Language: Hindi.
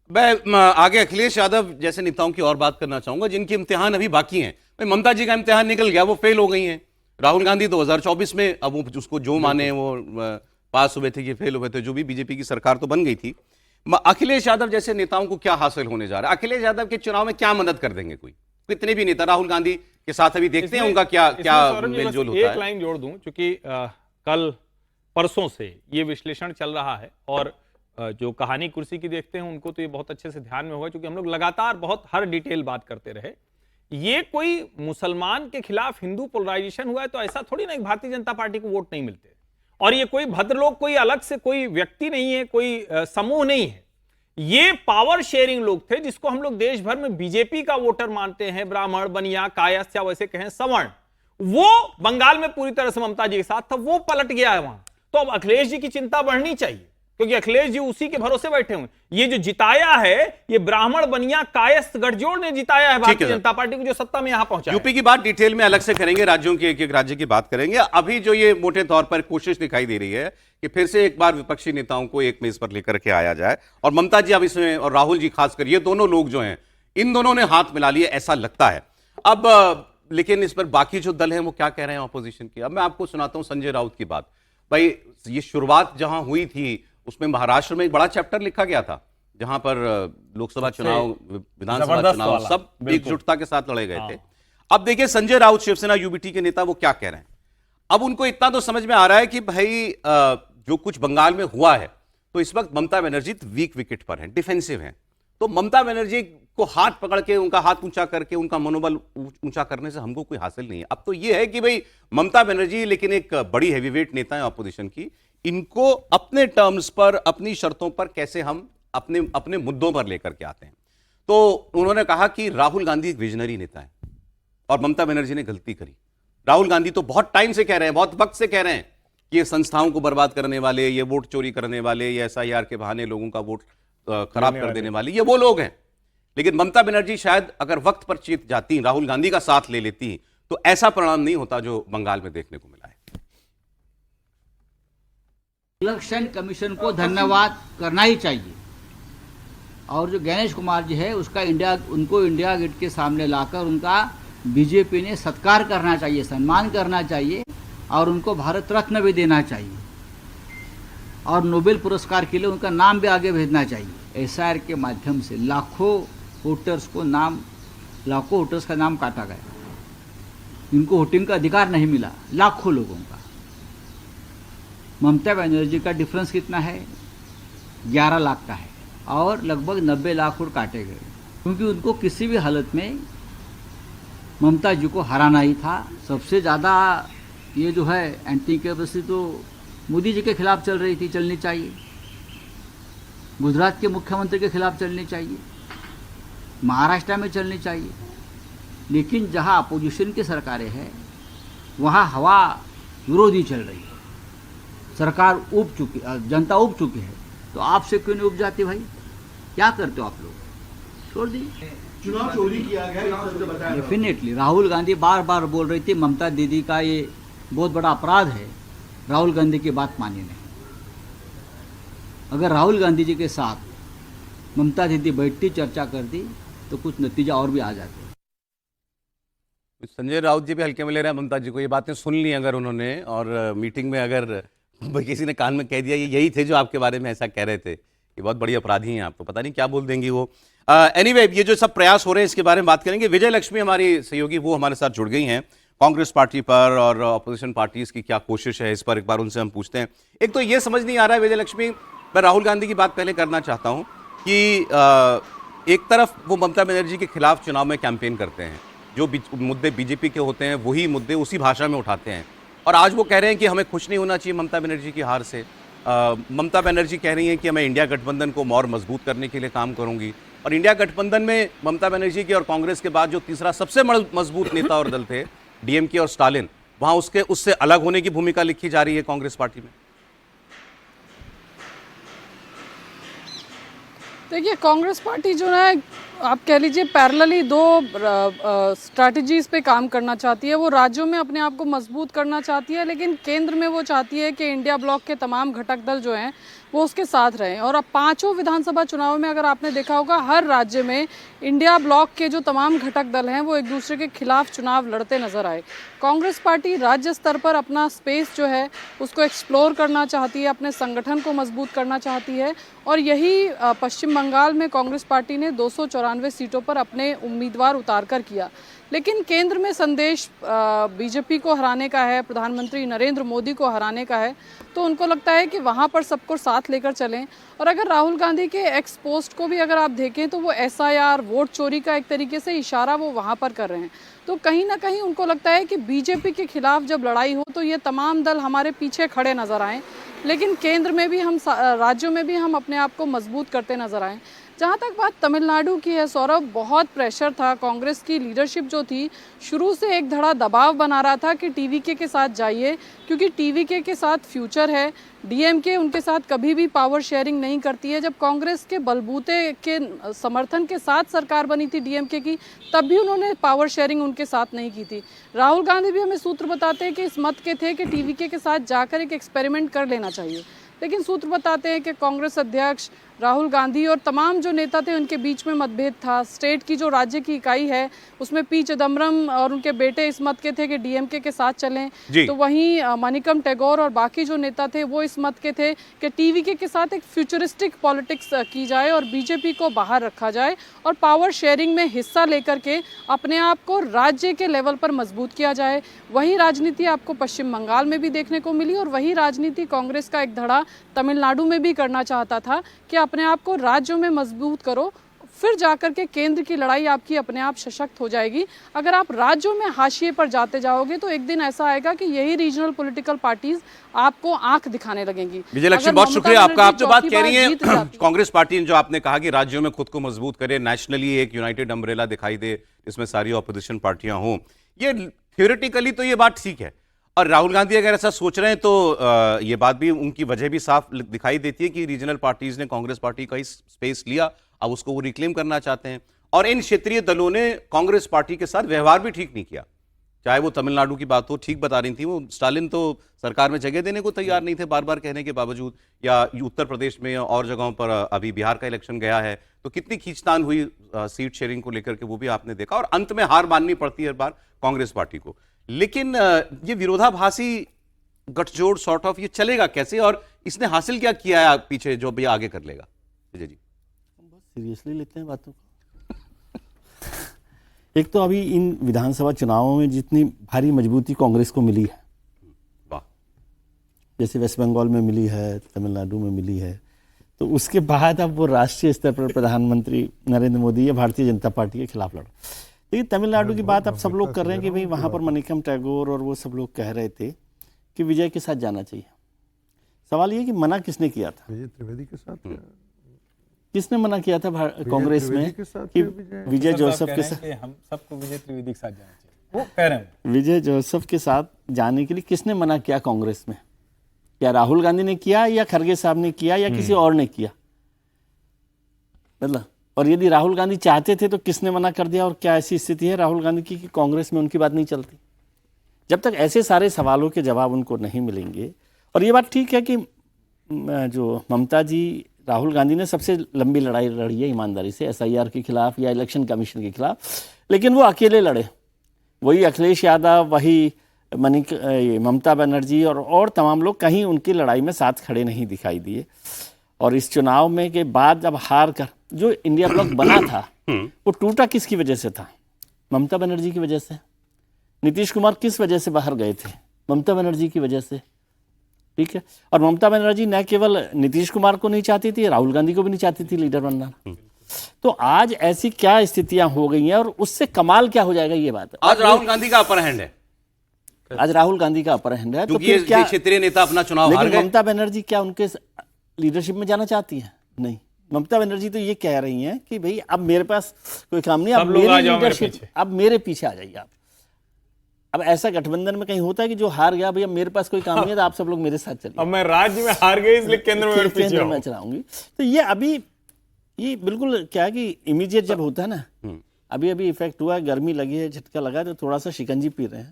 मैं आगे अखिलेश यादव जैसे नेताओं की और बात करना चाहूंगा जिनके इम्तिहान अभी बाकी हैं। भाई ममता जी का इम्तिहान निकल गया, वो फेल हो गई हैं। राहुल गांधी 2024 में, अब वो उसको जो माने वो पास हुए थे कि फेल हुए थे, जो भी बीजेपी की सरकार तो बन गई थी। अखिलेश यादव जैसे नेताओं को क्या हासिल होने जा रहा है? अखिलेश यादव के चुनाव में क्या मदद कर देंगे? कोई कितने भी नेता राहुल गांधी के साथ अभी देखते हैं उनका क्या क्या मेलजोल होता है। एक लाइन जोड़ दूं, क्योंकि कल परसों से ये विश्लेषण चल रहा है और जो कहानी कुर्सी की देखते हैं उनको तो ये बहुत अच्छे से ध्यान में होगा, क्योंकि हम लोग लगातार बहुत हर डिटेल बात करते रहे। ये कोई मुसलमान के खिलाफ हिंदू पोलराइजेशन हुआ है तो ऐसा थोड़ी ना एक भारतीय जनता पार्टी को वोट नहीं मिलते। और ये कोई भद्रलोक कोई अलग से कोई व्यक्ति नहीं है, कोई समूह नहीं है। ये पावर शेयरिंग लोग थे जिसको हम लोग देश भर में बीजेपी का वोटर मानते हैं, ब्राह्मण, बनिया, कायस्थ या वैसे कहें सवर्ण। वो बंगाल में पूरी तरह से ममता जी के साथ था, वो पलट गया है वहां। तो अब अखिलेश जी की चिंता बढ़नी चाहिए, क्योंकि अखिलेश जी उसी के भरोसे बैठे हुए। ये जो जिताया है, ये ब्राह्मण, बनिया, कायस्थ गठजोड़ ने जिताया है भारतीय जनता पार्टी को, जो सत्ता में यहां पहुंचा। यूपी की बात डिटेल में अलग से करेंगे, राज्यों के एक एक राज्य की बात करेंगे। अभी जो ये मोटे तौर पर कोशिश दिखाई दे रही है कि फिर से एक बार विपक्षी नेताओं को एक मेज पर लेकर के आया जाए, और ममता जी अब इसमें, और राहुल जी खासकर, ये दोनों लोग जो हैं, इन दोनों ने हाथ मिला लिए ऐसा लगता है। अब लेकिन इस पर बाकी जो दल हैं वो क्या कह रहे हैं ऑपोजिशन की? अब मैं आपको सुनाता हूं संजय राउत की बात। भाई ये शुरुआत जहां हुई थी उसमें महाराष्ट्र में एक बड़ा चैप्टर लिखा गया था, जहां पर लोकसभा चुनाव, विधानसभा चुनाव सब एकजुटता के साथ लड़े गए थे। अब देखिए संजय राउत, शिवसेना यूबीटी के नेता, वो क्या कह रहे हैं। अब उनको इतना तो समझ में आ रहा है कि भाई जो कुछ बंगाल में हुआ है, तो इस वक्त ममता बनर्जी वीक विकेट पर हैं, डिफेंसिव हैं। तो ममता बनर्जी को हाथ पकड़ के, उनका हाथ ऊंचा करके, उनका मनोबल ऊंचा करने से हमको कोई हासिल नहीं है। अब तो यह है कि भाई ममता बनर्जी लेकिन एक बड़ी हैवीवेट नेता है ऑपोजिशन की, इनको अपने टर्म्स पर, अपनी शर्तों पर कैसे हम अपने अपने मुद्दों पर लेकर के आते हैं। तो उन्होंने कहा कि राहुल गांधी एक विजनरी नेता है और ममता बनर्जी ने गलती करी। राहुल गांधी तो बहुत टाइम से कह रहे हैं, बहुत वक्त से कह रहे हैं कि ये संस्थाओं को बर्बाद करने वाले, ये वोट चोरी करने वाले, ये एसआईआर के बहाने लोगों का वोट खराब कर देने वाले, ये वो लोग हैं। लेकिन ममता बनर्जी शायद अगर वक्त पर चेत जाती, राहुल गांधी का साथ ले लेती, तो ऐसा परिणाम नहीं होता जो बंगाल में देखने को मिला है। इलेक्शन कमीशन को धन्यवाद करना ही चाहिए, और जो गणेश कुमार जी है उनको इंडिया गेट के सामने लाकर उनका बीजेपी ने सत्कार करना चाहिए, सम्मान करना चाहिए, और उनको भारत रत्न भी देना चाहिए, और नोबेल पुरस्कार के लिए उनका नाम भी आगे भेजना चाहिए। एसआईआर के माध्यम से लाखों वोटर्स का नाम काटा गया, इनको वोटिंग का अधिकार नहीं मिला, लाखों लोगों का। ममता बनर्जी का डिफरेंस कितना है? 11 लाख का है, और लगभग 90 लाख वोट काटे गए, क्योंकि उनको किसी भी हालत में ममता जी को हराना ही था। सबसे ज़्यादा ये जो है एंटी इनकम्बेंसी तो मोदी जी के खिलाफ चल रही थी, चलनी चाहिए। गुजरात के मुख्यमंत्री के खिलाफ चलनी चाहिए, महाराष्ट्र में चलनी चाहिए। लेकिन जहां अपोजिशन की सरकारें हैं वहां हवा विरोधी चल रही है, सरकार उब चुकी, जनता उब चुकी है। तो आपसे क्यों नहीं उब जाती भाई? क्या करते हो आप लोग? छोड़ दी। चुनाव चोरी किया गया, डेफिनेटली राहुल गांधी बार बार बोल रही थी ममता दीदी का ये बहुत बड़ा अपराध है, राहुल गांधी की बात मानी नहीं। अगर राहुल गांधी जी के साथ ममता दीदी बैठती, चर्चा करती, तो कुछ नतीजा और भी आ जाते। संजय राउत जी भी हल्के में ले रहे हैं ममता जी को, ये बातें सुन ली अगर उन्होंने, और मीटिंग में अगर किसी ने कान में कह दिया ये यही थे जो आपके बारे में ऐसा कह रहे थे, ये बहुत बड़ी अपराधी हैं आप, तो पता नहीं क्या बोल देंगी वो। एनीवे, ये जो सब प्रयास हो रहे हैं इसके बारे में बात करेंगे। विजय लक्ष्मी हमारी सहयोगी, वो हमारे साथ जुड़ गई हैं कांग्रेस पार्टी पर, और अपोजिशन पार्टीज की क्या कोशिश है इस पर एक बार उनसे हम पूछते हैं। एक तो ये समझ नहीं आ रहा है विजय लक्ष्मी, मैं राहुल गांधी की बात पहले करना चाहता हूँ कि एक तरफ वो ममता बनर्जी के खिलाफ चुनाव में कैंपेन करते हैं, जो मुद्दे बीजेपी के होते हैं वही मुद्दे उसी भाषा में उठाते हैं, और आज वो कह रहे हैं कि हमें खुश नहीं होना चाहिए ममता बनर्जी की हार से। ममता बनर्जी कह रही हैं कि मैं इंडिया गठबंधन को और मजबूत करने के लिए काम करूंगी, और इंडिया गठबंधन में ममता बनर्जी की और कांग्रेस के बाद जो तीसरा सबसे मजबूत नेता और दल थे, डीएमके और स्टालिन, वहां उससे अलग होने की भूमिका लिखी जा रही है कांग्रेस पार्टी में। देखिए, कांग्रेस पार्टी जो है, आप कह लीजिए पैरेलली दो स्ट्रैटेजीज पे काम करना चाहती है। वो राज्यों में अपने आप को मजबूत करना चाहती है, लेकिन केंद्र में वो चाहती है कि इंडिया ब्लॉक के तमाम घटक दल जो हैं वो उसके साथ रहें। और अब 5 विधानसभा चुनाव में अगर आपने देखा होगा, हर राज्य में इंडिया ब्लॉक के जो तमाम घटक दल हैं वो एक दूसरे के खिलाफ चुनाव लड़ते नजर आए। कांग्रेस पार्टी राज्य स्तर पर अपना स्पेस जो है उसको एक्सप्लोर करना चाहती है, अपने संगठन को मजबूत करना चाहती है, और यही पश्चिम बंगाल में कांग्रेस पार्टी ने 294 सीटों पर अपने उम्मीदवार उतार कर किया। लेकिन केंद्र में संदेश बीजेपी को हराने का है, प्रधानमंत्री नरेंद्र मोदी को हराने का है, तो उनको लगता है कि वहाँ पर सबको साथ लेकर चलें। और अगर राहुल गांधी के एक्स पोस्ट को भी अगर आप देखें तो वो SIR वोट चोरी का एक तरीके से इशारा वो वहाँ पर कर रहे हैं। तो कहीं ना कहीं उनको लगता है कि बीजेपी के खिलाफ जब लड़ाई हो तो ये तमाम दल हमारे पीछे खड़े नजर आएँ, लेकिन केंद्र में भी हम, राज्यों में भी हम अपने आप को मजबूत करते नजर आएँ। जहाँ तक बात तमिलनाडु की है सौरभ, बहुत प्रेशर था। कांग्रेस की लीडरशिप जो थी शुरू से एक धड़ा दबाव बना रहा था कि TVK के साथ जाइए, क्योंकि TVK के साथ फ्यूचर है। DMK उनके साथ कभी भी पावर शेयरिंग नहीं करती है। जब कांग्रेस के बलबूते के समर्थन के साथ सरकार बनी थी DMK की, तब भी उन्होंने पावर शेयरिंग उनके साथ नहीं की थी। राहुल गांधी भी हमें सूत्र बताते हैं कि इस मत के थे कि TVK के साथ जाकर एक एक्सपेरिमेंट कर लेना चाहिए, लेकिन सूत्र बताते हैं कि कांग्रेस अध्यक्ष राहुल गांधी और तमाम जो नेता थे उनके बीच में मतभेद था। स्टेट की जो राज्य की इकाई है उसमें P चिदम्बरम और उनके बेटे इस मत के थे कि DMK के साथ चलें, तो वहीं मणिकम टैगोर और बाकी जो नेता थे वो इस मत के थे कि TVK के साथ एक फ्यूचरिस्टिक पॉलिटिक्स की जाए और बीजेपी को बाहर रखा जाए और पावर शेयरिंग में हिस्सा लेकर के अपने आप को राज्य के लेवल पर मजबूत किया जाए। वही राजनीति आपको पश्चिम बंगाल में भी देखने को मिली और वही राजनीति कांग्रेस का एक धड़ा तमिलनाडु में भी करना चाहता था कि अपने आप को राज्यों में मजबूत करो, फिर जाकर के केंद्र की लड़ाई आपकी अपने आप सशक्त हो जाएगी। अगर आप राज्यों में हाशिए पर जाते जाओगे तो एक दिन ऐसा आएगा कि यही रीजनल पॉलिटिकल पार्टीज आपको आंख दिखाने लगेंगी। विजयलक्ष्मी, बहुत शुक्रिया आपका। आप जो बात कह रही हैं कांग्रेस पार्टी ने, जो आपने कहा कि राज्यों में खुद को मजबूत करे, नेशनली एक यूनाइटेड अम्ब्रेला दिखाई दे, इसमें सारी ऑपोजिशन पार्टियां हों, ये थ्योरेटिकली तो ये बात ठीक है। और राहुल गांधी अगर ऐसा सोच रहे हैं तो ये बात भी, उनकी वजह भी साफ दिखाई देती है कि रीजनल पार्टीज ने कांग्रेस पार्टी का ही स्पेस लिया, अब उसको वो रिक्लेम करना चाहते हैं। और इन क्षेत्रीय दलों ने कांग्रेस पार्टी के साथ व्यवहार भी ठीक नहीं किया, चाहे वो तमिलनाडु की बात हो, ठीक बता रही थी वो, स्टालिन तो सरकार में जगह देने को तैयार नहीं थे बार बार कहने के बावजूद, या उत्तर प्रदेश में और जगहों पर, अभी बिहार का इलेक्शन गया है तो कितनी खींचतान हुई सीट शेयरिंग को लेकर के, वो भी आपने देखा, और अंत में हार माननी पड़ती है हर बार कांग्रेस पार्टी को। लेकिन ये विरोधाभासी गठजोड़ सॉर्ट ऑफ, ये चलेगा कैसे और इसने हासिल क्या किया है पीछे जो भी आगे कर लेगा? विजय जी, बहुत सीरियसली लेते हैं बातों को। एक तो अभी इन विधानसभा चुनावों में जितनी भारी मजबूती कांग्रेस को मिली है, वाह, जैसे वेस्ट बंगाल में मिली है, तमिलनाडु में मिली है, तो उसके बाद अब वो राष्ट्रीय स्तर पर प्रधानमंत्री नरेंद्र मोदी या भारतीय जनता पार्टी के खिलाफ लड़। लेकिन तमिलनाडु की बात अब सब लोग कर रहे हैं कि भाई वहां पर मणिकम टैगोर और वो सब लोग कह रहे थे कि विजय के साथ जाना चाहिए। सवाल ये कि मना किसने किया था? विजय त्रिवेदी के साथ किसने मना किया था कांग्रेस में कि विजय जोसेफ के साथ? हम सबको विजय त्रिवेदी के साथ जाना चाहिए, वो कह रहे हैं। विजय जोसेफ के साथ जाने के लिए किसने मना किया कांग्रेस में? क्या राहुल गांधी ने किया या खरगे साहब ने किया या किसी और ने किया? मतलब, और यदि राहुल गांधी चाहते थे तो किसने मना कर दिया? और क्या ऐसी स्थिति है राहुल गांधी की कि कांग्रेस में उनकी बात नहीं चलती? जब तक ऐसे सारे सवालों के जवाब उनको नहीं मिलेंगे, और ये बात ठीक है कि जो ममता जी, राहुल गांधी ने सबसे लंबी लड़ाई लड़ी है ईमानदारी से SIR के खिलाफ या इलेक्शन कमीशन के खिलाफ, लेकिन वो अकेले लड़े। वही अखिलेश यादव, वही ममता बनर्जी और तमाम लोग कहीं उनकी लड़ाई में साथ खड़े नहीं दिखाई दिए। और इस चुनाव में के बाद अब हार कर जो इंडिया ब्लॉक बना था वो टूटा किसकी वजह से था? ममता बनर्जी की वजह से। नीतीश कुमार किस वजह से बाहर गए थे? ममता बनर्जी की वजह से। ठीक है, और ममता बनर्जी न केवल नीतीश कुमार को नहीं चाहती थी, राहुल गांधी को भी नहीं चाहती थी लीडर बनना। तो आज ऐसी क्या स्थितियां हो गई हैं और उससे कमाल क्या हो जाएगा, ये बात आज राहुल गांधी का अपर हैंड है। आज राहुल गांधी का अपर हैंड है, तो फिर क्या क्षेत्रीय नेता अपना चुनाव हार गए? ममता बनर्जी क्या उनके लीडरशिप में जाना चाहती है? नहीं, ममता बनर्जी तो ये कह रही हैं कि भाई अब मेरे पास कोई काम नहीं, अब मेरी लीडरशिप, अब मेरे पीछे आ जाइए आप। अब ऐसा गठबंधन में कहीं होता है कि जो हार गया, भैया मेरे पास कोई काम नहीं है तो आप सब लोग मेरे साथ चलिए, अब मैं राज्य में हार गई इसलिए केंद्र में चलाऊंगी। तो ये अभी ये बिल्कुल क्या है कि इमीडिएट जब होता है ना, अभी इफेक्ट हुआ है, गर्मी लगी है, झटका लगा है, तो थोड़ा सा शिकंजी पी रहे हैं।